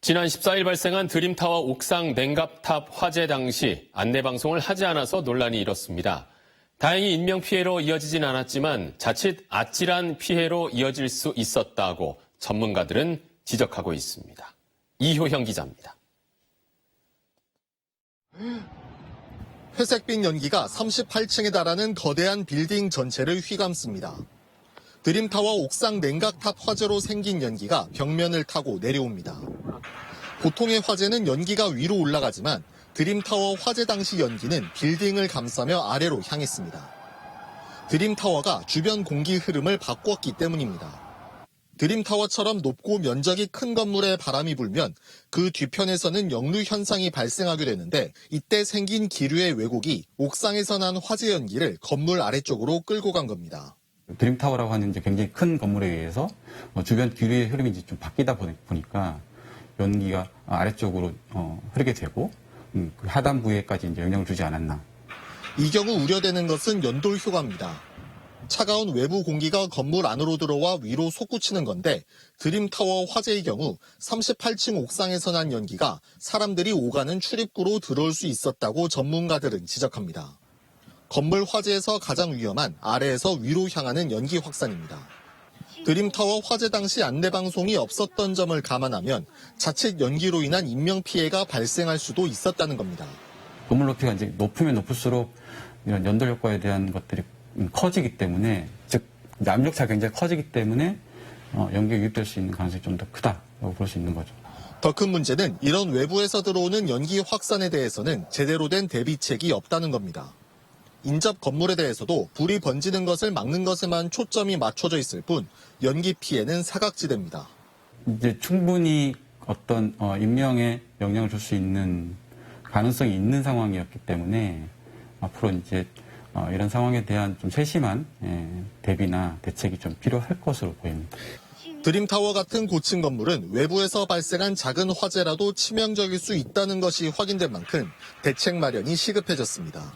지난 14일 발생한 드림타워 옥상 냉각탑 화재 당시 안내방송을 하지 않아서 논란이 일었습니다. 다행히 인명피해로 이어지진 않았지만 자칫 아찔한 피해로 이어질 수 있었다고 전문가들은 지적하고 있습니다. 이효형 기자입니다. 회색빛 연기가 38층에 달하는 거대한 빌딩 전체를 휘감습니다. 드림타워 옥상 냉각탑 화재로 생긴 연기가 벽면을 타고 내려옵니다. 보통의 화재는 연기가 위로 올라가지만 드림타워 화재 당시 연기는 빌딩을 감싸며 아래로 향했습니다. 드림타워가 주변 공기 흐름을 바꿨기 때문입니다. 드림타워처럼 높고 면적이 큰 건물에 바람이 불면 그 뒤편에서는 역류 현상이 발생하게 되는데 이때 생긴 기류의 왜곡이 옥상에서 난 화재 연기를 건물 아래쪽으로 끌고 간 겁니다. 드림타워라고 하는 이제 굉장히 큰 건물에 의해서 주변 기류의 흐름이 이제 좀 바뀌다 보니까 연기가 아래쪽으로 흐르게 되고 그 하단 부위에까지 이제 영향을 주지 않았나. 이 경우 우려되는 것은 연돌 효과입니다. 차가운 외부 공기가 건물 안으로 들어와 위로 솟구치는 건데 드림타워 화재의 경우 38층 옥상에서 난 연기가 사람들이 오가는 출입구로 들어올 수 있었다고 전문가들은 지적합니다. 건물 화재에서 가장 위험한 아래에서 위로 향하는 연기 확산입니다. 드림타워 화재 당시 안내방송이 없었던 점을 감안하면 자칫 연기로 인한 인명피해가 발생할 수도 있었다는 겁니다. 건물 높이가 이제 높으면 높을수록 이런 연돌 효과에 대한 것들이 커지기 때문에, 즉 압력차가 굉장히 커지기 때문에 연기가 유입될 수 있는 가능성이 좀 더 크다고 볼 수 있는 거죠. 더 큰 문제는 이런 외부에서 들어오는 연기 확산에 대해서는 제대로 된 대비책이 없다는 겁니다. 인접 건물에 대해서도 불이 번지는 것을 막는 것에만 초점이 맞춰져 있을 뿐 연기 피해는 사각지대입니다. 이제 충분히 어떤 인명에 영향을 줄 수 있는 가능성이 있는 상황이었기 때문에 앞으로 이제 이런 상황에 대한 좀 세심한 대비나 대책이 좀 필요할 것으로 보입니다. 드림타워 같은 고층 건물은 외부에서 발생한 작은 화재라도 치명적일 수 있다는 것이 확인된 만큼 대책 마련이 시급해졌습니다.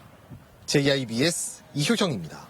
JIBS 이효형입니다.